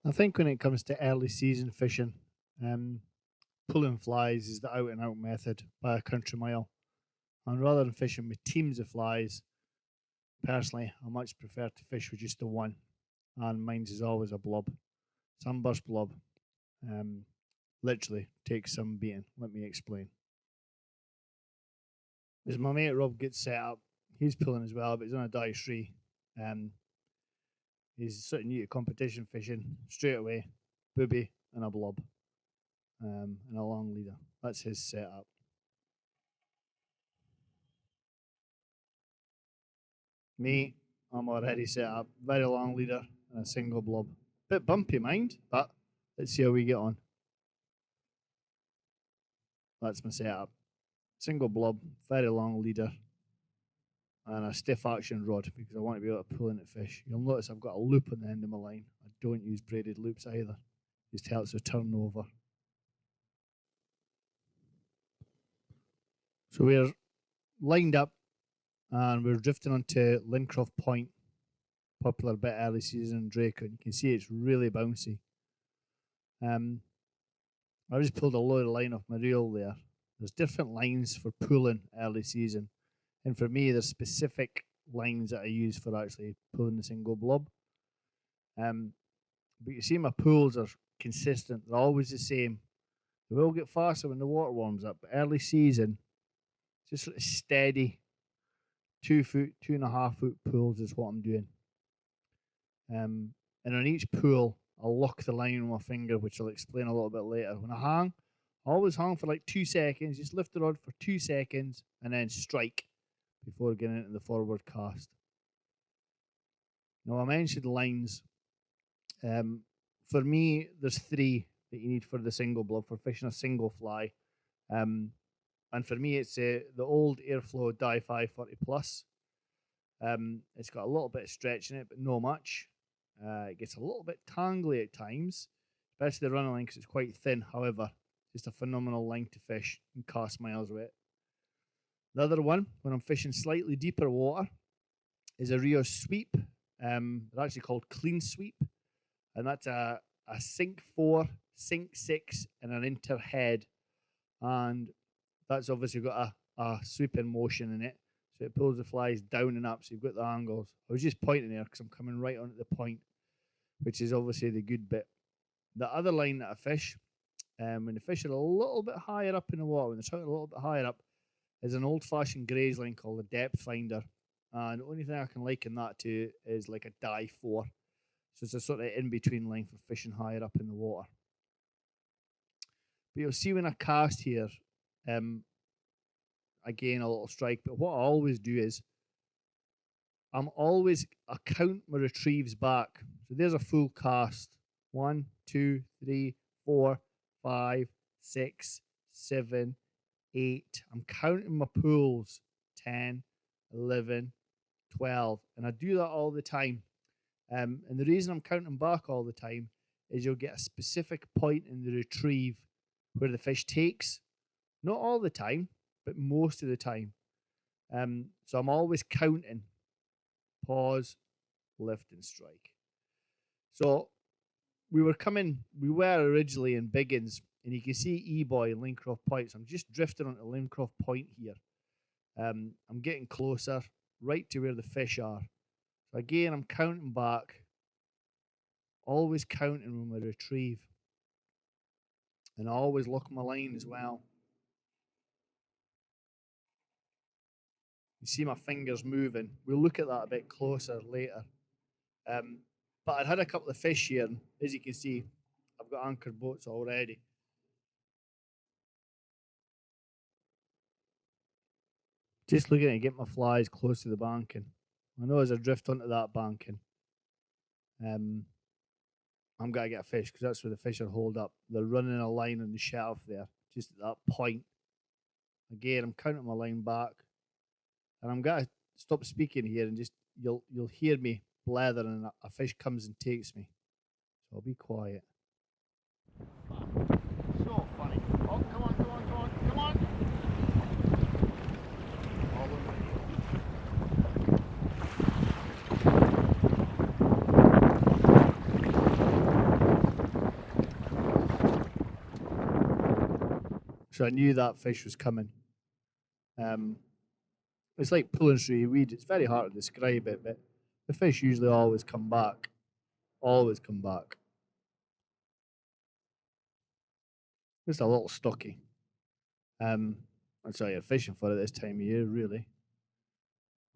I think when it comes to early season fishing, um, pulling flies is the out and out method by a country mile. And rather than fishing with teams of flies, personally, I much prefer to fish with just the one. And mine's is always a blob, sunburst blob. Um, Literally takes some beating. Let me explain. As my mate Rob gets set up, he's pulling as well, but he's on a die tree. Um, he's sort of new to competition fishing straight away, booby and a blob, and a long leader. That's his setup. Me, I'm already set up. Very long leader and a single blob. Bit bumpy, mind, but let's see how we get on. That's my setup. Single blob, very long leader, and a stiff action rod because I want to be able to pull in at fish. You'll notice I've got a loop on the end of my line. I don't use braided loops either. Just helps with turnover. So we're lined up and we're drifting onto Lincroft Point, popular bit early season in Draycote. You can see it's really bouncy. I just pulled a load of line off my reel there. There's different lines for pulling early season. And for me, there's specific lines that I use for actually pulling the single blob. But you see my pulls are consistent. They're always the same. They will get faster when the water warms up, but early season, just sort of steady 2 foot, 2.5 foot pulls is what I'm doing. And on each pull, I'll lock the line with my finger, which I'll explain a little bit later. When I hang, I always hang for like 2 seconds, just lift the rod for 2 seconds and then strike before getting into the forward cast. Now, I mentioned lines. For me, there's 3 that you need for the single blob for fishing a single fly. And for me, it's the old Airflow Dye 540 Plus. It's got a little bit of stretch in it, but no much. It gets a little bit tangly at times, especially the running line because it's quite thin. However, just a phenomenal line to fish and cast miles with it. The other one, when I'm fishing slightly deeper water, is a Rio Sweep. They're actually called Clean Sweep, and that's a sink 4, sink 6, and an interhead, and that's obviously got a sweeping motion in it, so it pulls the flies down and up. So you've got the angles. I was just pointing there because I'm coming right on at the point, which is obviously the good bit. The other line that I fish, when the fish are a little bit higher up in the water, when they're shouting a little bit higher up, is an old-fashioned graze line called a depth finder. And the only thing I can liken that to is like a dye 4. So it's a sort of in-between line for fishing higher up in the water. But you'll see when I cast here, again, a little strike. But what I always do is I count my retrieves back. So there's a full cast. 1, 2, 3, 4, 5, 6, 7, 8. I'm counting my pulls. 10, 11, 12. And I do that all the time. And the reason I'm counting back all the time is you'll get a specific point in the retrieve where the fish takes. Not all the time, but most of the time. So I'm always counting. Pause, lift, and strike. So we were originally in Biggins, and you can see E-Boy and Lincroft Point. So I'm just drifting onto Lincroft Point here. I'm getting closer, right to where the fish are. So again, I'm counting back, always counting when we retrieve. And I always lock my line as well. You see my fingers moving. We'll look at that a bit closer later. But I'd had a couple of fish here, and as you can see, I've got anchored boats already. Just looking to get my flies close to the banking. I know as I drift onto that banking, I'm going to get a fish because that's where the fish are holed up. They're running a line on the shelf there, just at that point. Again, I'm counting my line back, and I'm going to stop speaking here and just you'll hear me blather, and a fish comes and takes me. So I'll be quiet. So funny. Oh, come on. So I knew that fish was coming. It's like pulling through a weed. It's very hard to describe it, but the fish usually always come back. Always come back. Just a little stocky. That's all you're fishing for at this time of year, really.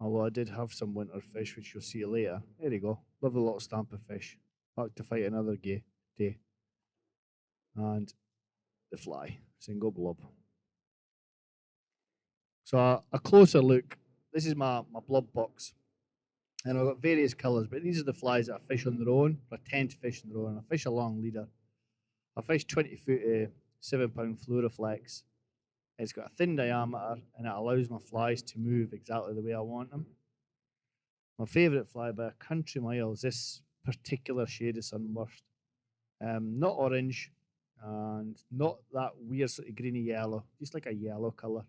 Although I did have some winter fish, which you'll see later. There you go. Lovely little stamp of fish. Back to fight another day. And the fly. Single blob. So a closer look. This is my blob box. And I've got various colours, but these are the flies that I fish on their own. I tend to fish on their own. I fish a long leader. I fish 20 foot 7 pound Fluoroflex. It's got a thin diameter and it allows my flies to move exactly the way I want them. My favourite fly by a country mile is this particular shade of sunburst. Not orange and not that weird sort of greeny yellow, just like a yellow colour.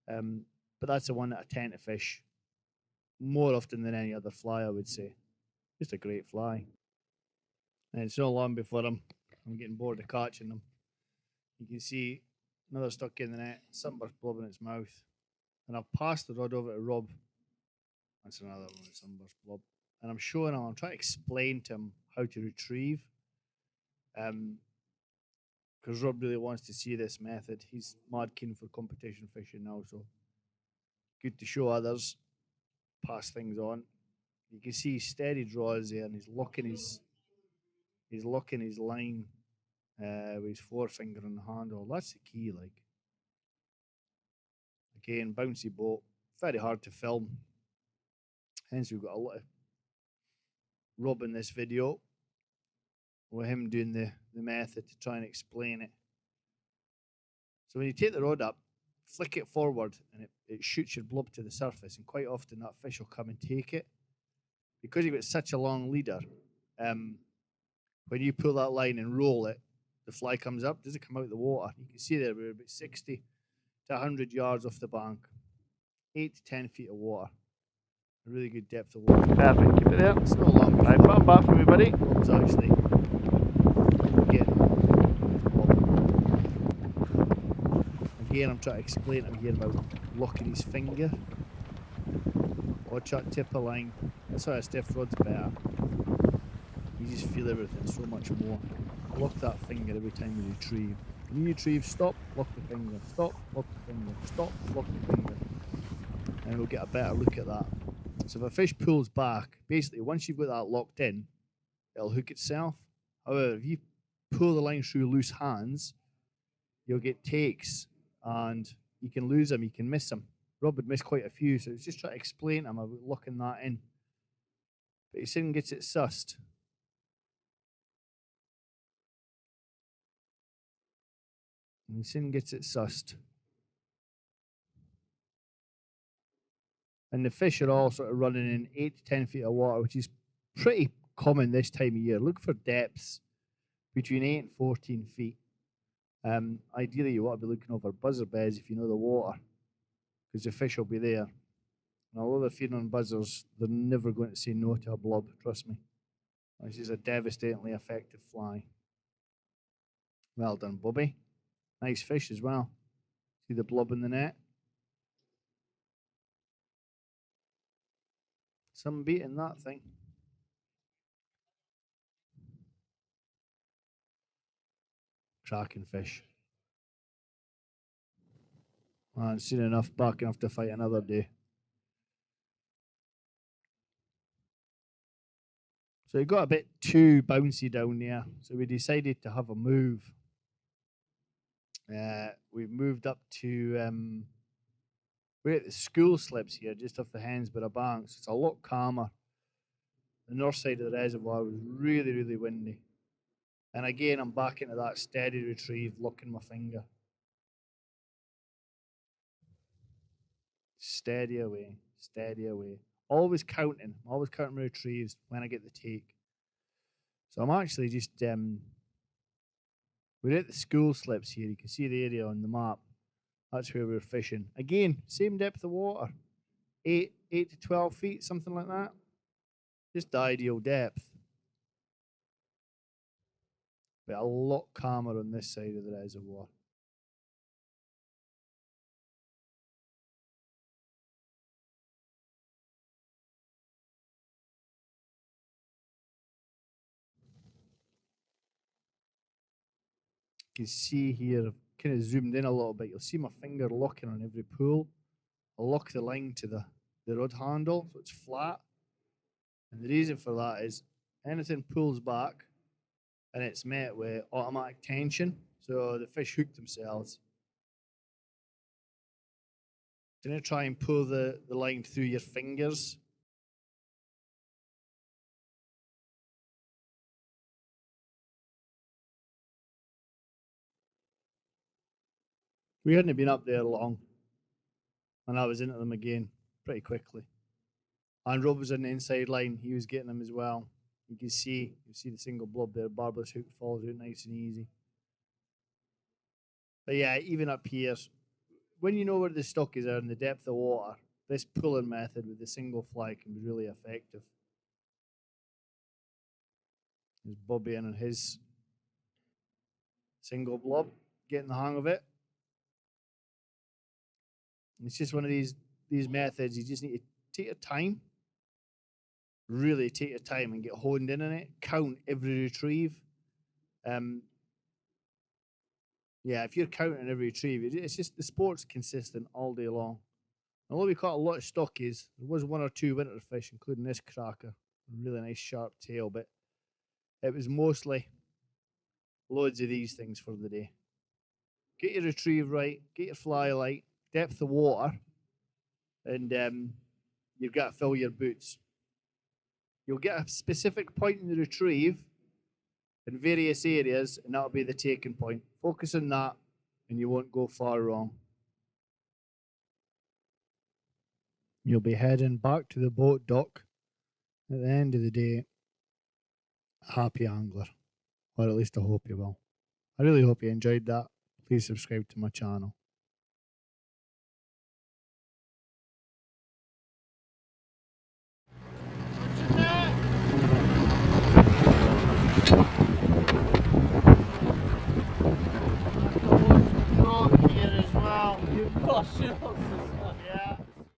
But that's the one that I tend to fish more often than any other fly, I would say. Just a great fly. And it's not long before I'm getting bored of catching them. You can see another stuck in the net, sunburst blob in its mouth. And I've passed the rod over to Rob. That's another one, sunburst blob. And I'm showing him, I'm trying to explain to him how to retrieve. Because Rob really wants to see this method. He's mad keen for competition fishing now, so good to show others, pass things on. You can see steady draws there, and he's locking his line with his forefinger on the handle. That's the key, like. Again, bouncy boat, very hard to film. Hence, we've got a lot of Rob in this video with him doing the method to try and explain it. So when you take the rod up, flick it forward and it shoots your blob to the surface, and quite often that fish will come and take it. Because you've got such a long leader, when you pull that line and roll it, the fly comes up, doesn't come out of the water. You can see there we're about 60 to 100 yards off the bank, 8 to 10 feet of water. A really good depth of water. Perfect, keep it there. It's not long. Right, put them back for me, buddy. Rob's actually getting. Again, I'm trying to explain to him here about locking his finger. Watch that tip of line. That's why a stiff rod's better. You just feel everything so much more. Lock that finger every time you retrieve. When you retrieve, stop, lock the finger. Stop, lock the finger. Stop, lock the finger. And we'll get a better look at that. So if a fish pulls back, basically once you've got that locked in, it'll hook itself. However, if you pull the line through loose hands, you'll get takes and you can lose them, you can miss them. Rob would miss quite a few, so it's just trying to explain to him about locking that in. But he soon gets it sussed. And he soon gets it sussed. And the fish are all sort of running in 8 to 10 feet of water, which is pretty common this time of year. Look for depths between 8 and 14 feet. Ideally, you want to be looking over buzzer beds if you know the water, because the fish will be there. And although they're feeding on buzzers, they're never going to say no to a blob, trust me. This is a devastatingly effective fly. Well done, Bobby. Nice fish as well. See the blob in the net? Some beating that thing. Cracking fish. Man, seen enough, back enough to fight another day. So it got a bit too bouncy down there, so we decided to have a move. We've moved up to we're at the school slips here, just off the Hensborough Banks. It's a lot calmer. The north side of the reservoir was really, really windy. And again, I'm back into that steady retrieve, locking my finger. Steady away, steady away. Always counting my retrieves when I get the take. So I'm actually just, we're at the school slips here. You can see the area on the map. That's where we're fishing. Again, same depth of water. 8 to 12 feet, something like that. Just the ideal depth. But a lot calmer on this side of the reservoir. You can see here, I've kind of zoomed in a little bit. You'll see my finger locking on every pull. I'll lock the line to the rod handle so it's flat. And the reason for that is anything pulls back and it's met with automatic tension. So the fish hook themselves. Don't try and pull the line through your fingers. We hadn't been up there long, and I was into them again pretty quickly. And Rob was on the inside line; he was getting them as well. You see the single blob there, barbless hook falls out nice and easy. But yeah, even up here, when you know where the stock is and the depth of water, this pulling method with the single fly can be really effective. There's Bobby in on his single blob, getting the hang of it. And it's just one of these methods. You just need to take your time, really take your time and get honed in on it. Count every retrieve. Yeah, if you're counting every retrieve, it's just the sport's consistent all day long. Although we caught a lot of stockies, there was one or two winter fish, including this cracker, really nice sharp tail, but it was mostly loads of these things for the day. Get your retrieve right, get your fly light, depth of water, and you've got to fill your boots. You'll get a specific point in the retrieve in various areas, and that'll be the taking point. Focus on that, and you won't go far wrong. You'll be heading back to the boat dock at the end of the day, a happy angler, or at least I hope you will. I really hope you enjoyed that. Please subscribe to my channel. Here as well.